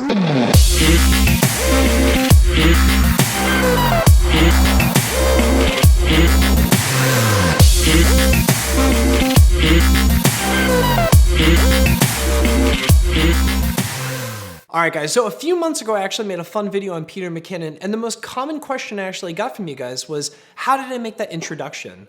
Alright guys, so a few months ago I actually made a fun video on Peter McKinnon, and the most common question I actually got from you guys was, how did I make that introduction?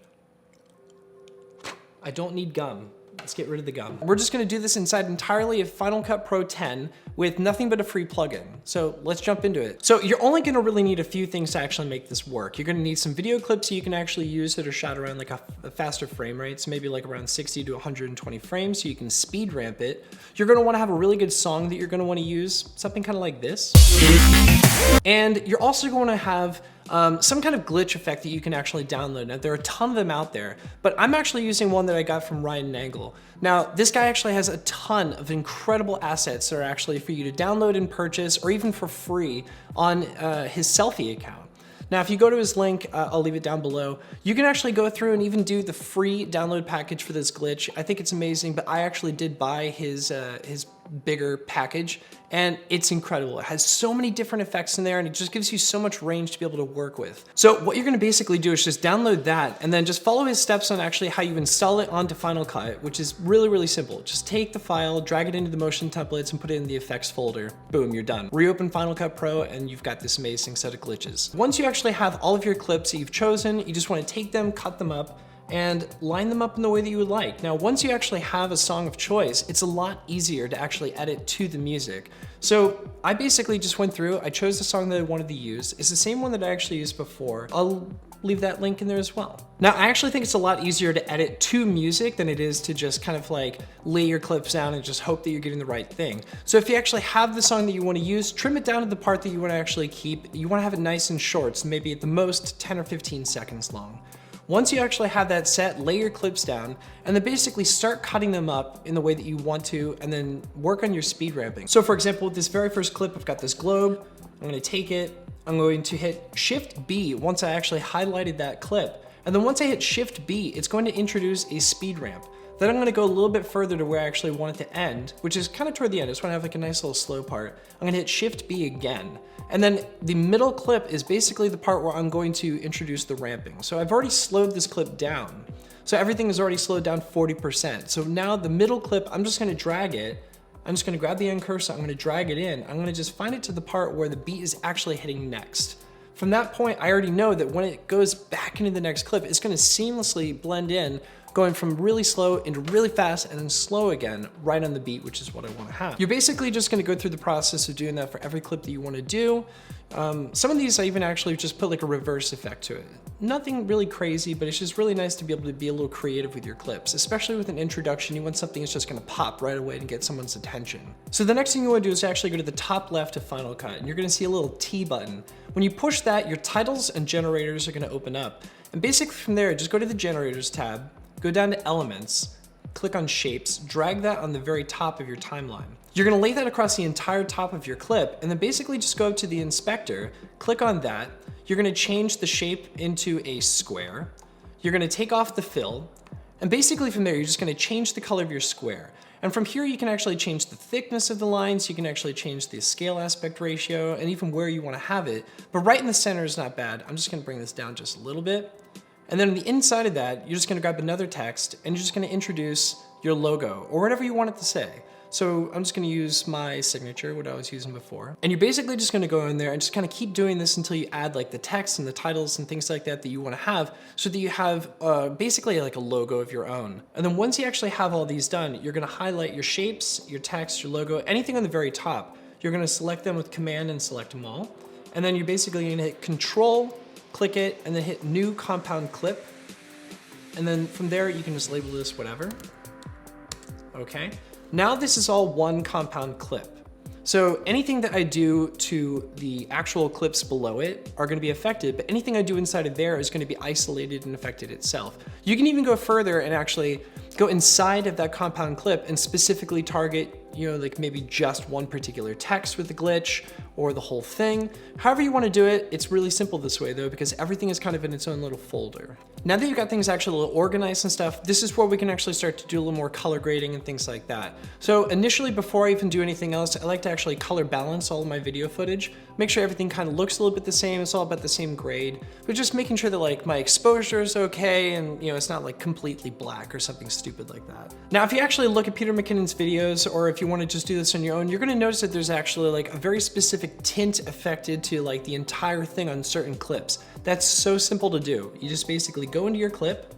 I don't need gum. Let's get rid of the gum. We're just gonna do this inside entirely of Final Cut Pro 10 with nothing but a free plugin. So let's jump into it. So you're only gonna really need a few things to actually make this work. You're gonna need some video clips that you can actually use that are shot around like a faster frame rate, so maybe like around 60 to 120 frames, so you can speed ramp it. You're gonna wanna have a really good song that you're gonna wanna use, something kind of like this. And you're also going to have some kind of glitch effect that you can actually download. Now, there are a ton of them out there, but I'm actually using one that I got from Nangle. Now, this guy actually has a ton of incredible assets that are actually for you to download and purchase, or even for free on his selfie account. Now, if you go to his link, I'll leave it down below, you can actually go through and even do the free download package for this glitch. I think it's amazing, but I actually did buy his bigger package, and it's incredible. It has so many different effects in there, and it just gives you so much range to be able to work with. So what you're gonna basically do is just download that, and then just follow his steps on actually how you install it onto Final Cut, which is really, really simple. Just take the file, drag it into the motion templates, and put it in the effects folder. Boom, you're done. Reopen Final Cut Pro, and you've got this amazing set of glitches. Once you actually have all of your clips that you've chosen, you just wanna take them, cut them up, and line them up in the way that you would like. Now, once you actually have a song of choice, it's a lot easier to actually edit to the music. So I basically just went through, I chose the song that I wanted to use. It's the same one that I actually used before. I'll leave that link in there as well. Now, I actually think it's a lot easier to edit to music than it is to just kind of like lay your clips down and just hope that you're getting the right thing. So if you actually have the song that you want to use, trim it down to the part that you want to actually keep. You want to have it nice and short, so maybe at the most 10 or 15 seconds long. Once you actually have that set, lay your clips down, and then basically start cutting them up in the way that you want to, and then work on your speed ramping. So for example, with this very first clip, I've got this globe. I'm gonna take it, I'm going to hit Shift B once I actually highlighted that clip. And then once I hit Shift B, it's going to introduce a speed ramp. Then I'm gonna go a little bit further to where I actually want it to end, which is kind of toward the end. I just wanna have like a nice little slow part. I'm gonna hit Shift B again. And then the middle clip is basically the part where I'm going to introduce the ramping. So I've already slowed this clip down. So everything is already slowed down 40%. So now the middle clip, I'm just gonna drag it. I'm just gonna grab the end cursor, I'm gonna drag it in. I'm gonna just find it to the part where the beat is actually hitting next. From that point, I already know that when it goes back into the next clip, it's gonna seamlessly blend in, going from really slow into really fast and then slow again, right on the beat, which is what I wanna have. You're basically just gonna go through the process of doing that for every clip that you wanna do. Some of these I even actually just put like a reverse effect to it. Nothing really crazy, but it's just really nice to be able to be a little creative with your clips, especially with an introduction. You want something that's just gonna pop right away and get someone's attention. So the next thing you wanna do is actually go to the top left of Final Cut, and you're gonna see a little T button. When you push that, your titles and generators are gonna open up. And basically from there, just go to the generators tab, go down to elements, click on shapes, drag that on the very top of your timeline. You're gonna lay that across the entire top of your clip, and then basically just go up to the inspector, click on that. You're gonna change the shape into a square. You're gonna take off the fill, and basically from there, you're just gonna change the color of your square. And from here, you can actually change the thickness of the lines, you can actually change the scale aspect ratio, and even where you wanna have it. But right in the center is not bad. I'm just gonna bring this down just a little bit. And then on the inside of that, you're just gonna grab another text and you're just gonna introduce your logo or whatever you want it to say. So I'm just gonna use my signature, what I was using before. And you're basically just gonna go in there and just kind of keep doing this until you add like the text and the titles and things like that that you wanna have, so that you have basically like a logo of your own. And then once you actually have all these done, you're gonna highlight your shapes, your text, your logo, anything on the very top. You're gonna select them with Command and select them all. And then you're basically gonna hit Control, click it, and then hit New Compound Clip. And then from there, you can just label this whatever. Okay. Now this is all one compound clip. So anything that I do to the actual clips below it are gonna be affected, but anything I do inside of there is gonna be isolated and affected itself. You can even go further and actually go inside of that compound clip and specifically target you know, like maybe just one particular text with the glitch or the whole thing. However you want to do it, it's really simple this way though, because everything is kind of in its own little folder. Now that you've got things actually a little organized and stuff, this is where we can actually start to do a little more color grading and things like that. So initially, before I even do anything else, I like to actually color balance all of my video footage, make sure everything kind of looks a little bit the same, it's all about the same grade, but just making sure that like my exposure is okay and you know, it's not like completely black or something stupid like that. Now, if you actually look at Peter McKinnon's videos, or if you want to just do this on your own, you're gonna notice that there's actually like a very specific tint affected to like the entire thing on certain clips. That's so simple to do. You just basically go into your clip,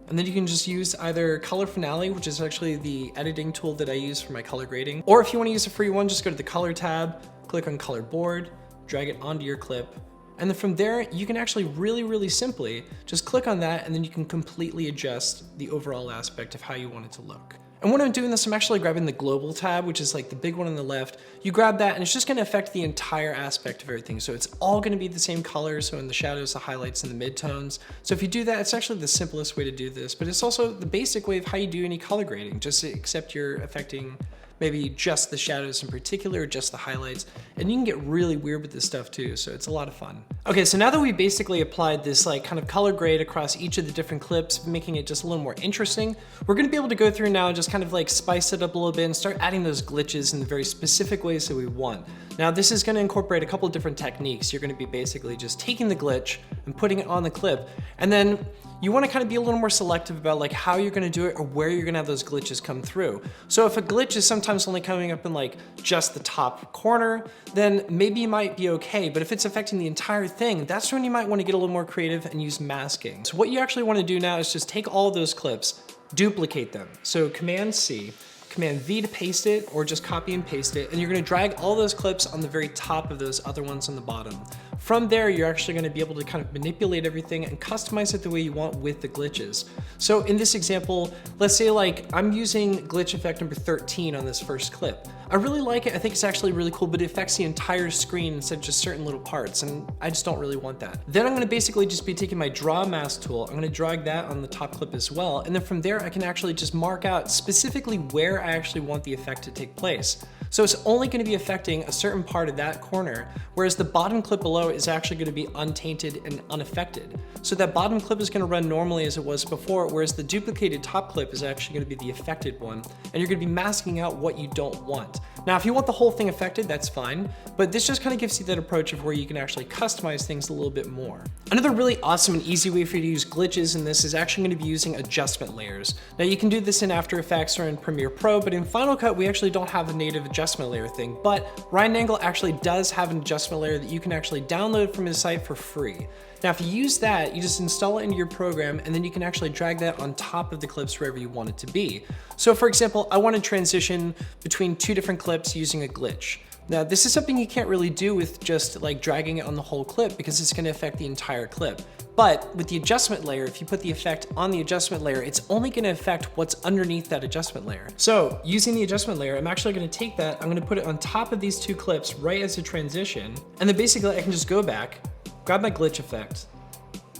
and then you can just use either Color Finale, which is actually the editing tool that I use for my color grading. Or if you wanna use a free one, just go to the color tab, click on color board, drag it onto your clip. And then from there, you can actually really simply just click on that, and then you can completely adjust the overall aspect of how you want it to look. And when I'm doing this, I'm actually grabbing the global tab, which is like the big one on the left. You grab that and it's just gonna affect the entire aspect of everything. So it's all gonna be the same color. So in the shadows, the highlights, and the midtones. So if you do that, it's actually the simplest way to do this, but it's also the basic way of how you do any color grading, just except you're affecting maybe just the shadows in particular, just the highlights, and you can get really weird with this stuff too, so it's a lot of fun. Okay, so now that we basically applied this like kind of color grade across each of the different clips, making it just a little more interesting, we're gonna be able to go through now and just kind of like spice it up a little bit and start adding those glitches in the very specific ways that we want. Now this is gonna incorporate a couple of different techniques. You're gonna be basically just taking the glitch and putting it on the clip, and then you wanna kind of be a little more selective about like how you're gonna do it or where you're gonna have those glitches come through. So if a glitch is sometimes only coming up in like just the top corner, then maybe you might be okay. But if it's affecting the entire thing, that's when you might wanna get a little more creative and use masking. So what you actually wanna do now is just take all of those clips, duplicate them. So Command C, Command V to paste it, or just copy and paste it, and you're gonna drag all those clips on the very top of those other ones on the bottom. From there, you're actually gonna be able to kind of manipulate everything and customize it the way you want with the glitches. So in this example, let's say like I'm using glitch effect number 13 on this first clip. I really like it, I think it's actually really cool, but it affects the entire screen instead of just certain little parts, and I just don't really want that. Then I'm gonna basically just be taking my draw mask tool, I'm gonna drag that on the top clip as well, and then from there I can actually just mark out specifically where I actually want the effect to take place. So it's only gonna be affecting a certain part of that corner, whereas the bottom clip below is actually gonna be untainted and unaffected. So that bottom clip is gonna run normally as it was before, whereas the duplicated top clip is actually gonna be the affected one, and you're gonna be masking out what you don't want. Now, if you want the whole thing affected, that's fine, but this just kind of gives you that approach of where you can actually customize things a little bit more. Another really awesome and easy way for you to use glitches in this is actually gonna be using adjustment layers. Now, you can do this in After Effects or in Premiere Pro, but in Final Cut, we actually don't have a native adjustment layer thing, but Ryan Nangle actually does have an adjustment layer that you can actually download from his site for free. Now, if you use that, you just install it into your program, and then you can actually drag that on top of the clips wherever you want it to be. So for example, I want to transition between two different clips using a glitch. Now, this is something you can't really do with just like dragging it on the whole clip because it's going to affect the entire clip. But with the adjustment layer, if you put the effect on the adjustment layer, it's only going to affect what's underneath that adjustment layer. So using the adjustment layer, I'm actually going to take that, I'm going to put it on top of these two clips right as a transition, and then basically I can just go back, grab my glitch effect,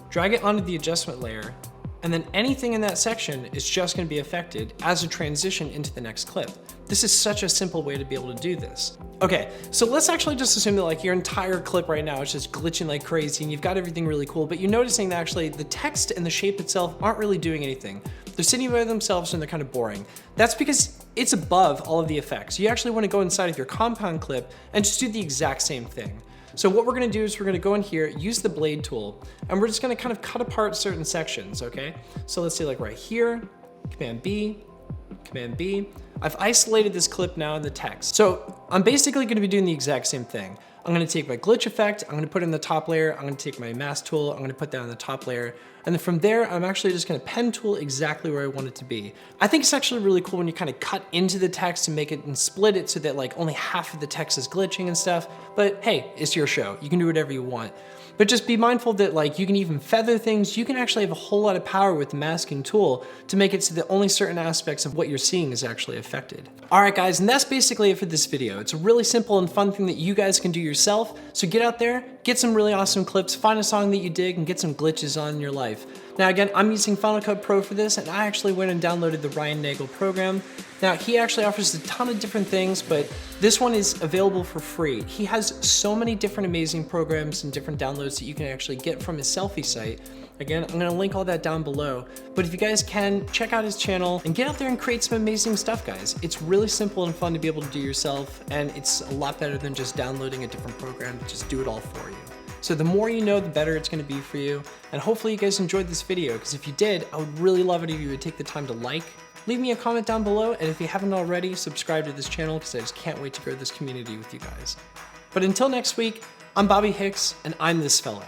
drag it onto the adjustment layer, and then anything in that section is just gonna be affected as a transition into the next clip. This is such a simple way to be able to do this. Okay, so let's actually just assume that like your entire clip right now is just glitching like crazy and you've got everything really cool, but you're noticing that actually the text and the shape itself aren't really doing anything. They're sitting by themselves and they're kind of boring. That's because it's above all of the effects. You actually wanna go inside of your compound clip and just do the exact same thing. So what we're gonna do is we're gonna go in here, use the blade tool, and we're just gonna kind of cut apart certain sections, okay? So let's say like right here, Command B, Command B. I've isolated this clip now in the text. So I'm basically gonna be doing the exact same thing. I'm gonna take my glitch effect, I'm gonna put it in the top layer, I'm gonna take my mask tool, I'm gonna put that on the top layer, and then from there, I'm actually just gonna pen tool exactly where I want it to be. I think it's actually really cool when you kind of cut into the text and make it and split it so that like only half of the text is glitching and stuff, but hey, it's your show. You can do whatever you want. But just be mindful that like you can even feather things. You can actually have a whole lot of power with the masking tool to make it so that only certain aspects of what you're seeing is actually affected. All right, guys, and that's basically it for this video. It's a really simple and fun thing that you guys can do yourself. So get out there, get some really awesome clips, find a song that you dig, and get some glitches on in your life. Now again, I'm using Final Cut Pro for this, and I actually went and downloaded the Nangle program. Now he actually offers a ton of different things, but this one is available for free. He has so many different amazing programs and different downloads that you can actually get from his selfie site. Again, I'm gonna link all that down below. But if you guys can, check out his channel and get out there and create some amazing stuff, guys. It's really simple and fun to be able to do yourself, and it's a lot better than just downloading a different program to just do it all for you. So the more you know, the better it's gonna be for you. And hopefully you guys enjoyed this video, because if you did, I would really love it if you would take the time to like, leave me a comment down below, and if you haven't already, subscribe to this channel, because I just can't wait to grow this community with you guys. But until next week, I'm Bobby Hicks, and I'm this fellow.